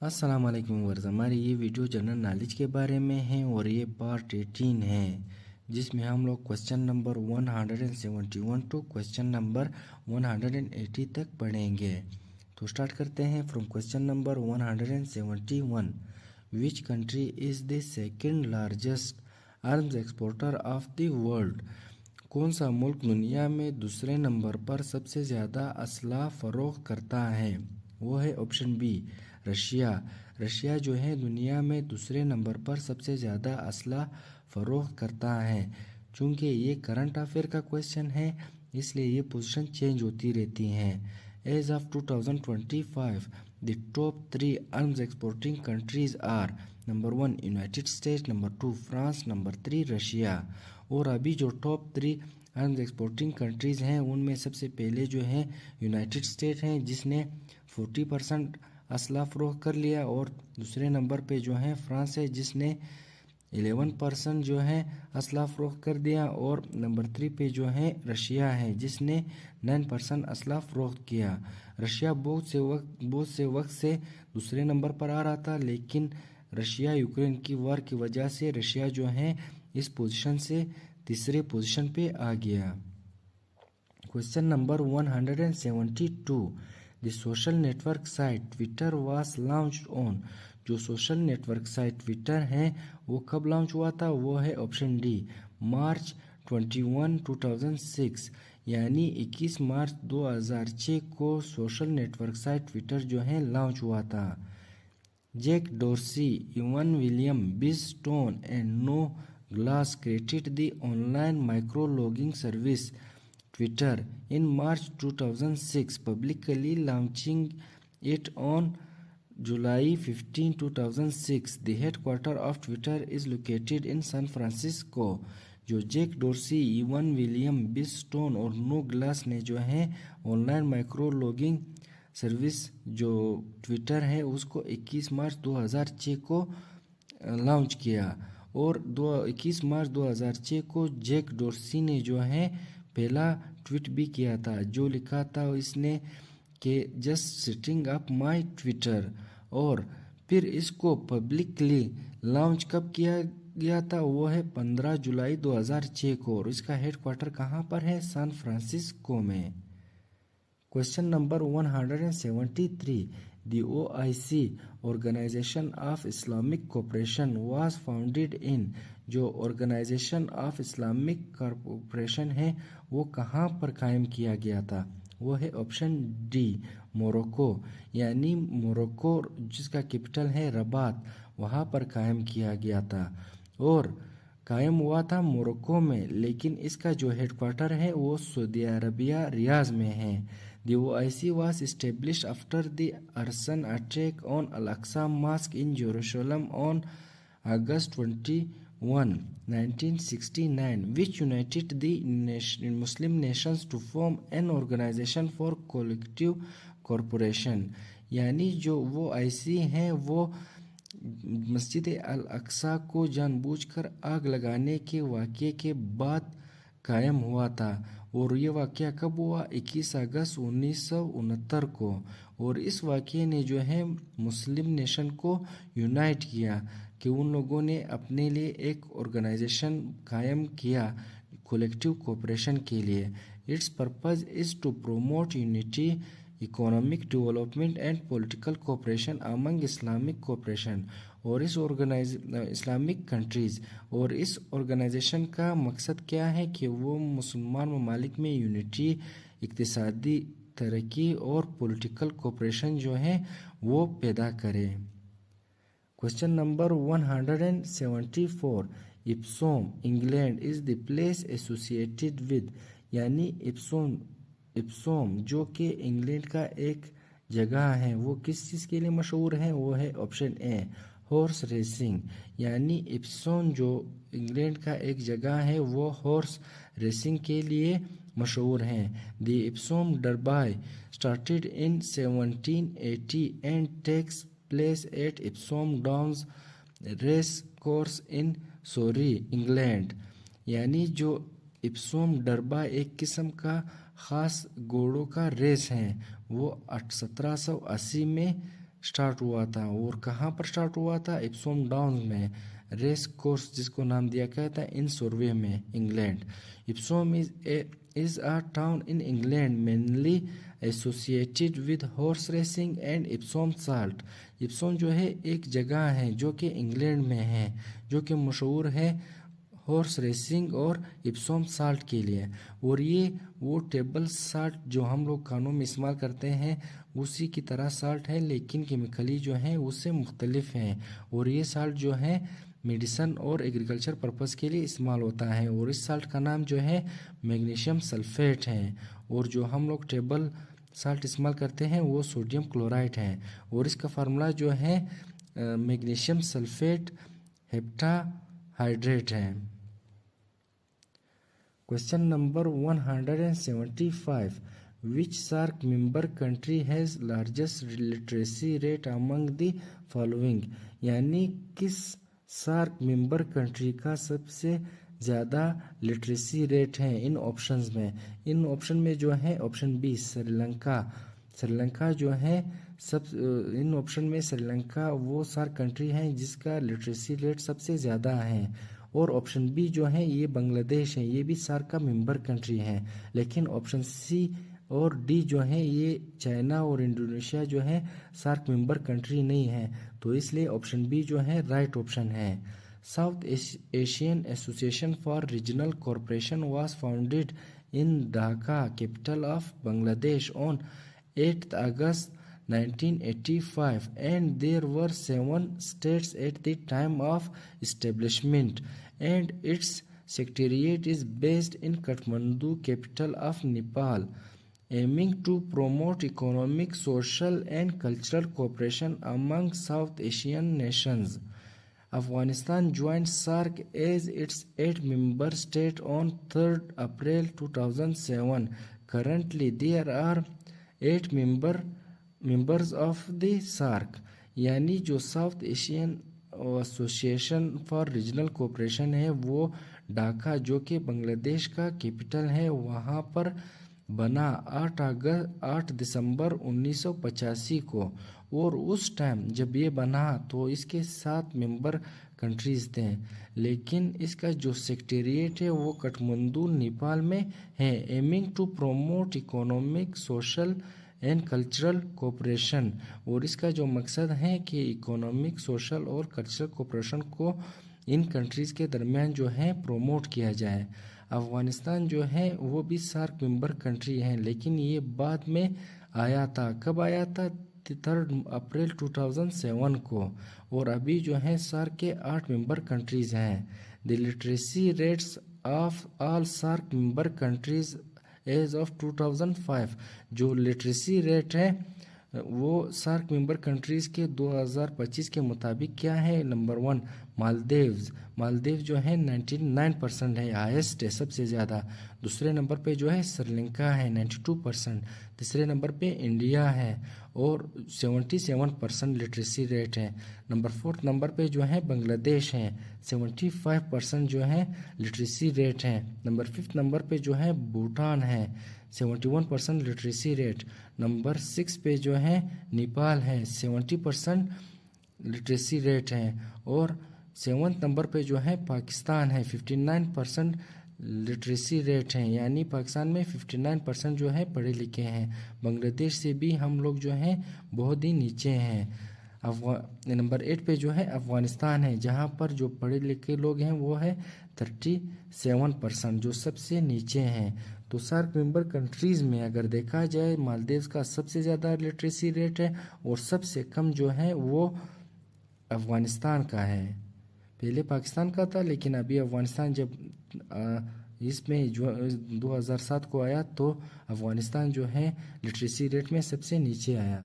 अस्सलाम वालेकुम व्यूअर्स, हमारी ये वीडियो जनरल नॉलेज के बारे में है और ये पार्ट 18 है जिसमें हम लोग question number 171 to question number 180 तक पढ़ेंगे। तो स्टार्ट करते हैं from question number 171। Which country is the second largest arms exporter of the world? कौन सा मुल्क दुनिया में दूसरे नंबर पर सबसे ज़्यादा असला फ़रोख्त करता है? वो है ऑप्शन बी रशिया। रशिया जो है दुनिया में दूसरे नंबर पर सबसे ज़्यादा असला फ़रोख्त करता है। चूँकि ये करंट अफेयर का क्वेश्चन है इसलिए ये पोजीशन चेंज होती रहती हैं। As of 2025 the top 3 arms exporting countries are number 1 United States, number 2 France, number 3 Russia. और अभी जो टॉप 3 आर्म्स एक्सपोर्टिंग कंट्रीज़ हैं उनमें सबसे पहले जो है यूनाइटेड स्टेट हैं जिसने 40% असला फ़रोख्त कर लिया, और दूसरे नंबर पे जो है फ्रांस है जिसने 11% जो है असला फ़रोख्त कर दिया, और नंबर 3 पे जो है रशिया है जिसने 9% असला फ़रोख्त किया। रशिया बहुत से वक्त से दूसरे नंबर पर आ रहा था, लेकिन रशिया यूक्रेन की वार की वजह से रशिया जो है इस पोजीशन से तीसरे पोजीशन पे आ गया। Question number 172। The social network site Twitter was launched on? जो सोशल नेटवर्क साइट ट्विटर है वो कब लॉन्च हुआ था? वो है ऑप्शन डी मार्च 21, 2006, यानी 21 मार्च 2006 को सोशल नेटवर्क साइट ट्विटर जो है लॉन्च हुआ था। Jack Dorsey, Evan William, Biz Stone and Noah Glass created the online micrologging service Twitter in March 2006, publicly launching it on July 15, 2006. The headquarters of Twitter is located in San Francisco. जो Jack Dorsey, Evan William, Biz stone और no glass ने जो है online micro logging service जो Twitter है उसको 21 मार्च 2006 को launch किया, और 21 मार्च 2006 को जैक डोर्सी ने जो है पहला ट्वीट भी किया था जो लिखा था इसने कि just sitting up my Twitter, और फिर इसको पब्लिकली लॉन्च कब किया गया था? वो है 15 जुलाई 2006 को, और इसका हेडक्वार्टर कहाँ पर है? सैन फ्रांसिस्को में। Question number 173। The OIC organisation of Islamic cooperation was founded in? जो ऑर्गेनाइजेशन ऑफ इस्लामिक कोऑपरेशन है वो कहाँ पर कायम किया गया था? वो है ऑप्शन डी मोरक्को, यानी मोरक्को जिसका कैपिटल है रबात, वहाँ पर कायम किया गया था, और कायम हुआ था मोरक्को में, लेकिन इसका जो हेडक्वार्टर है वो सऊदी अरबिया रियाज में है। The OIC was established after the arson attack on Al-Aqsa Mosque in Jerusalem on August 21, 1969, which united the Muslim nations to form an organization for collective cooperation। यानी जो वो OIC हैं वो मस्जिद अल अक्सा को जानबूझकर आग लगाने के वाक़े के बाद कायम हुआ था, और ये वाक़या कब हुआ? 21 अगस्त 1969 को, और इस वाक़े ने जो है मुस्लिम नेशन को यूनाइट किया कि उन लोगों ने अपने लिए एक ऑर्गेनाइजेशन कायम किया कलेक्टिव कोऑपरेशन के लिए। Its purpose is to promote unity, economic development and political cooperation among Islamic cooperation, और इस इस्लामिक कंट्रीज़, और इस ऑर्गेनाइजेशन का मकसद क्या है कि वो मुसलमान ममालिक में यूनिटी, इक्तिसादी तरक्की और पॉलिटिकल कोऑपरेशन जो है वो पैदा करे। Question number 174। Epsom England is the place associated with? यानी इप्सोम जो कि इंग्लैंड का एक जगह है वो किस चीज़ के लिए मशहूर है? वो है ऑप्शन ए हॉर्स रेसिंग, यानी इप्सोम जो इंग्लैंड का एक जगह है वो हॉर्स रेसिंग के लिए मशहूर हैं। The Epsom Derby started in 1780 and takes place at Epsom Downs race course in Surrey England. यानी जो इप्सोम डरबा एक किस्म का ख़ास घोड़ों का रेस है वो 1780 में स्टार्ट हुआ था और कहाँ पर स्टार्ट हुआ था? इप्सोम डाउन में, रेस कोर्स जिसको नाम दिया गया था इन सर्वे में, England. इप्सोम is a town in England mainly associated with horse racing and Epsom salt। इप्सोम जो है एक जगह है जो कि इंग्लैंड में है, जो कि मशहूर है हॉर्स रेसिंग और इप्सोम साल्ट के लिए। और ये वो टेबल साल्ट जो हम लोग खानों में इस्तेमाल करते हैं उसी की तरह साल्ट है, लेकिन केमिकली जो है उससे मुख्तलिफ है। और ये साल्ट जो है मेडिसन और एग्रीकल्चर पर्पस के लिए इस्तेमाल होता है। और इस साल्ट का नाम जो है मैग्नीशियम सल्फेट है। और जो हम लोग टेबल साल्ट इस्तेमाल करते हैं वो सोडियम क्लोराइड है। और इसका फार्मूला जो है मैग्नीशियम सल्फेट हेप्टाहाइड्रेट है। Question number 175, which SAARC member country has largest literacy rate among the following. यानी किस सार्क मेंबर कंट्री का सबसे ज़्यादा लिटरेसी रेट है इन ऑप्शंस में। इन ऑप्शन में जो है ऑप्शन बी श्रीलंका। श्रीलंका जो है इन ऑप्शन में श्रीलंका वो सार्क कंट्री है जिसका लिटरेसी रेट सबसे ज़्यादा है। और ऑप्शन बी जो है ये बांग्लादेश है, ये भी सार्क का मेंबर कंट्री है। लेकिन ऑप्शन सी और डी जो है ये चाइना और इंडोनेशिया जो है सार्क मेंबर कंट्री नहीं है। तो इसलिए ऑप्शन बी जो है राइट ऑप्शन है। South Asian association for regional corporation was founded in Dhaka, capital of Bangladesh, on 8 August 1985 and there were 7 states at the time of establishment and its secretariat is based in Kathmandu, capital of Nepal, aiming to promote economic, social and cultural cooperation among South Asian nations. Afghanistan joined SAARC as its 8th member state on 3rd April 2007. Currently there are 8 members of the SAARC। यानी जो south Asian association for regional cooperation है वो ढाका जो कि बांग्लादेश का capital है वहाँ पर बना 8 दिसंबर 1985 को। और उस टाइम जब ये बना तो इसके 7 मेंबर कंट्रीज थे, लेकिन इसका जो सेक्रेटेरिएट है वो काठमांडू नेपाल में है। Aiming to promote economic, social and cultural cooperation. और इसका जो मकसद है कि इकोनॉमिक, सोशल और कल्चरल कोऑपरेशन को इन कंट्रीज़ के दरमियान जो है प्रोमोट किया जाए। अफ़गानिस्तान जो है वो भी सार्क मेंबर कंट्री है, लेकिन ये बाद में आया था। कब आया था? 3 अप्रैल 2007 को। और अभी जो है सार्क के 8 मेंबर कंट्रीज़ हैं। The literacy rates of all SAARC member countries as of 2005। जो लिटरेसी रेट है वो सार्क मेंबर कंट्रीज़ के 2025 के मुताबिक क्या है? नंबर 1 मालदीव जो है 99% है, हाईएस्ट है, सबसे ज़्यादा। दूसरे नंबर पे जो है श्रीलंका है 92%। तीसरे नंबर पे इंडिया है और 77% लिटरेसी रेट है। नंबर 4 नंबर पे जो है बांग्लादेश है, 75% जो है लिटरेसी रेट है। नंबर 5 नंबर पे जो है भूटान है, 71% लिटरेसी रेट। नंबर 6 पे जो है नेपाल है, 70% लिटरेसी रेट है। और 7 नंबर पे जो है पाकिस्तान है, 59% लिटरेसी रेट है। यानी पाकिस्तान में 59% जो है पढ़े लिखे हैं। बांग्लादेश से भी हम लोग जो हैं बहुत ही नीचे हैं। नंबर 8 पे जो है अफ़गानिस्तान है, जहाँ पर जो पढ़े लिखे लोग हैं वो है 37%, जो सबसे नीचे हैं। तो सार्क मेंबर कंट्रीज़ में अगर देखा जाए मालदीव का सबसे ज़्यादा लिटरेसी रेट है और सबसे कम जो है वो अफ़गानिस्तान का है। पहले पाकिस्तान का था, लेकिन अभी अफ़गानिस्तान जब इसमें जो 2007 को आया तो अफ़गानिस्तान जो है लिटरेसी रेट में सबसे नीचे आया।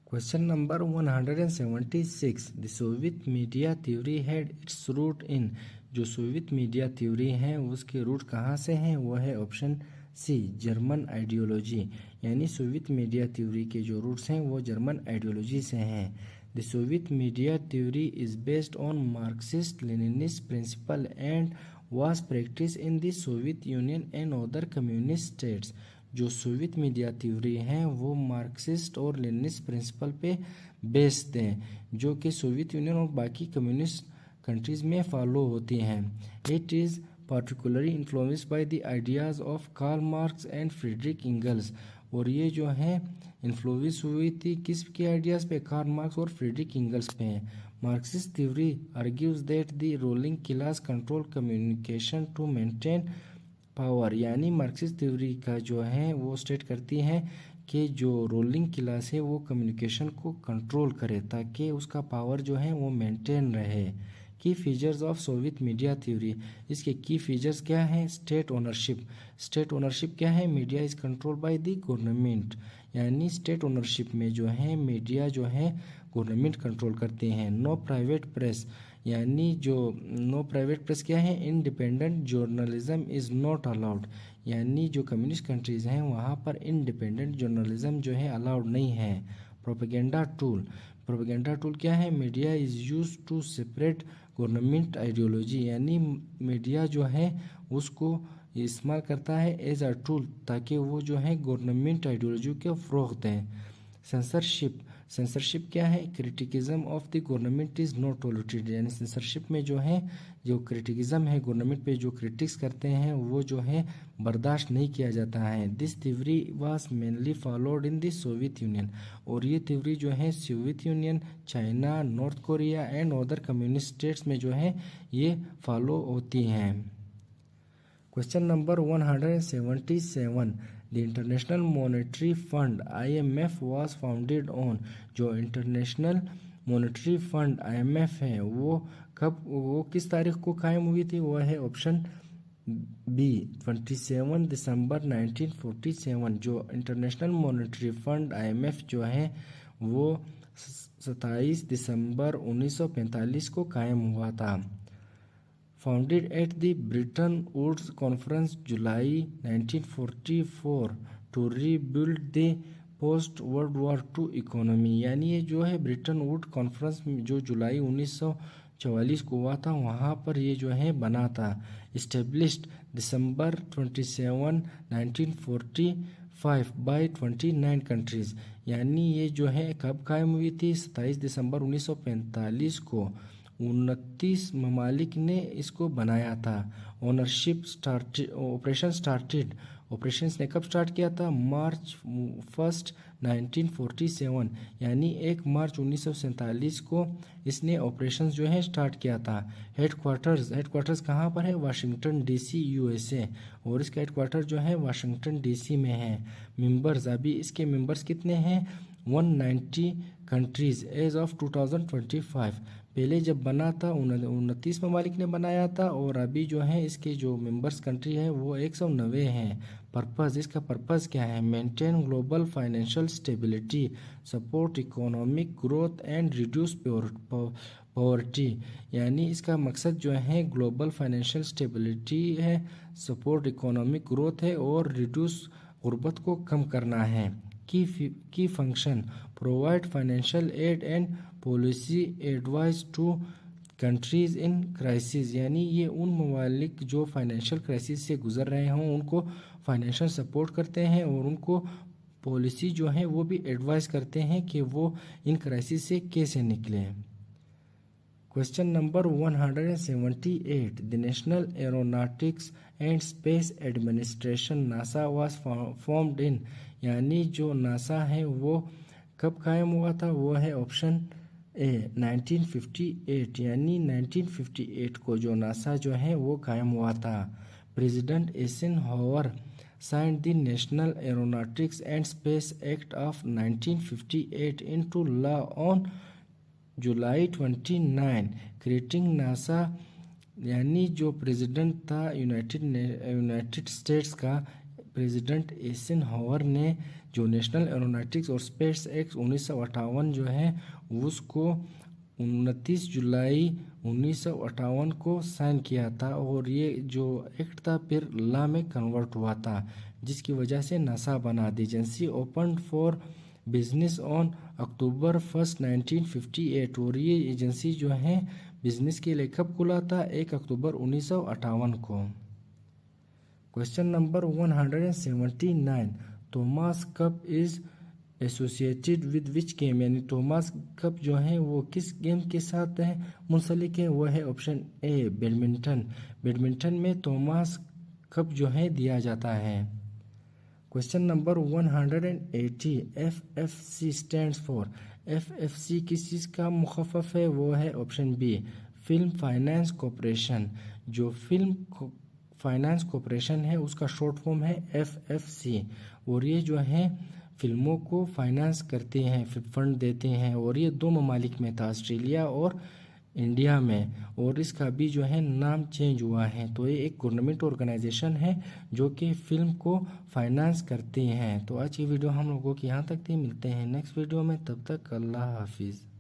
Question number 176, the Soviet media theory had its root in. जो सोवियत मीडिया थ्योरी है उसके रूट कहाँ से हैं? वो है ऑप्शन सी जर्मन आइडियोलॉजी। यानी सोवियत मीडिया थ्योरी के जो रूट्स हैं वो जर्मन आइडियोलॉजी से हैं। The Soviet media theory is based on Marxist Leninist principle and was practice in the Soviet Union and other communist states. जो Soviet media theory है वो मार्क्सिस्ट और लेनिनिस्ट प्रिंसिपल पे बेस्ड हैं, जो कि सोवियत यूनियन और बाकी कम्युनिस्ट कंट्रीज़ में फॉलो होती हैं। It is particularly influenced by the ideas of Karl Marx and Friedrich Engels। और ये जो है इन्फ्लुएंस हुई थी किसके आइडियाज़ पे? कार्ल मार्क्स और फ्रीडरिक इंगल्स पे। Marxist theory argues that the ruling class control communication to maintain power. यानी मार्क्सिस्ट थ्योरी का जो है वो स्टेट करती है कि जो रूलिंग क्लास है वो कम्युनिकेशन को कंट्रोल करे ताकि उसका पावर जो है वो मेंटेन रहे। की features of Soviet media theory, इसके की फीचर्स क्या हैं? State ownership. स्टेट ओनरशिप क्या है? Media is control by the government. यानी स्टेट ओनरशिप में जो है मीडिया जो है गवर्नमेंट कंट्रोल करते हैं। नो प्राइवेट प्रेस, यानी जो नो प्राइवेट प्रेस क्या है? Independent journalism is not allowed. यानी जो कम्युनिस्ट कंट्रीज़ हैं वहाँ पर इंडिपेंडेंट जर्नलिज्म जो है अलाउड नहीं है। प्रोपेगेंडा टूल, प्रोपेगेंडा टूल क्या है? Media is use to separate government ideology. यानी मीडिया जो है उसको इस्तेमाल करता है एज अ टूल ताकि वो जो है गवर्नमेंट आइडियोलॉजी को फ़रोग़ दें। सेंसरशिप, सेंसरशिप क्या है? Criticism of the government is not tolerated. यानी सेंसरशिप में जो है जो क्रिटिकिज्म है गवर्नमेंट पे जो क्रिटिक्स करते हैं वो जो है बर्दाश्त नहीं किया जाता है। This theory was mainly followed in the Soviet union. और ये थ्योरी जो है Soviet union, China, north Korea and other communist states में जो है ये फॉलो होती हैं। Question number 177, the international monetary fund IMF was founded on. जो इंटरनेशनल मॉनेटरी फंड IMF है वो वो किस तारीख को कायम हुई थी? वो है ऑप्शन बी 27 दिसंबर 1947। जो इंटरनेशनल मॉनेटरी फंड IMF जो है वो 27 दिसंबर 1945 को कायम हुआ था। Founded at the Bretton Woods Conference July 1944 to rebuild the post World War II economy। यानी ये जो है ब्रिटन वुड कॉन्फ्रेंस जो जुलाई 1944 को हुआ था वहाँ पर ये जो है बना था। Established December 27 1945 by 29 countries। यानी ये जो है कब कायम हुई थी? 27 दिसंबर 1945 को 29 ममालिक ने इसको बनाया था। ओनरशिप स्टार्टेड, ऑपरेशंस ने कब स्टार्ट किया था? मार्च 1 1947। यानी 1 मार्च 1947 को इसने ऑपरेशंस जो है स्टार्ट किया था। हेडक्वार्टर्स कहाँ पर है? Washington DC USA। और इसका हेडक्वार्टर जो है वाशिंगटन DC में है। मेंबर्स, अभी इसके मेंबर्स कितने हैं? 190 कंट्रीज़ एज ऑफ 2025। पहले जब बना था 29 ममालिक ने बनाया था और अभी जो है इसके जो मेंबर्स कंट्री है वो 190 हैं। पर्पज़, इसका पर्पज़ क्या है? Maintain global financial stability, support economic growth and reduce poverty. यानी इसका मकसद जो है ग्लोबल फाइनेंशियल स्टेबिलिटी है, सपोर्ट इकोनॉमिक ग्रोथ है और रिड्यूस गुर्बत को कम करना है। की function provide financial aid and policy advice to countries in crisis. यानी ये उन ममालिक जो फाइनेंशियल क्राइसिस से गुजर रहे हों उनको फाइनेंशियल सपोर्ट करते हैं और उनको पॉलिसी जो है वो भी एडवाइस करते हैं कि वो इन क्राइसिस से कैसे निकलें। Question number 178, the National Aeronautics and space administration NASA was formed in. यानी जो नासा है वो कब कायम हुआ था? वो है ऑप्शन ए 1958। यानी 1958 को जो नासा जो है वो कायम हुआ था। President Eisenhower signed the National Aeronautics and Space Act of 1958 into law on July 29 creating NASA. यानी जो प्रेसिडेंट था यूनाइटेड स्टेट्स का प्रेसिडेंट एइज़नहावर ने जो नेशनल एरोनॉटिक्स और स्पेस एक्ट 1958 जो है उसको 29 जुलाई 1958 को साइन किया था और ये जो एक्ट था फिर लॉ में कन्वर्ट हुआ था जिसकी वजह से नासा बना। The agency open for business on October 1 1958। और ये एजेंसी जो है बिजनेस के लिए कब खुला था? 1 अक्टूबर 1958 को। Question number 179, Thomas cup is associated with which game, यानी थॉमस कप जो है वो किस गेम के साथ है मुंसलिक है, वो है ऑप्शन ए बैडमिंटन। बैडमिंटन में थॉमस कप जो है दिया जाता है। Question number 180, FFC stands for. FFC किस चीज़ का मुखफ़फ़ है, वो है option B film finance corporation. जो फिल्म फाइनेंस कॉरपोरेशन है उसका शॉर्ट फॉर्म है FFC, और ये जो है फिल्मों को फाइनेंस करते हैं, फंड देते हैं, और ये 2 ममालिक में था, ऑस्ट्रेलिया और इंडिया में, और इसका भी जो है नाम चेंज हुआ है। तो ये एक गवर्नमेंट ऑर्गेनाइजेशन है जो कि फिल्म को फाइनेंस करते हैं। तो आज की वीडियो हम लोगों की यहाँ तक थी, मिलते हैं नेक्स्ट वीडियो में, तब तक अल्लाह हाफिज़।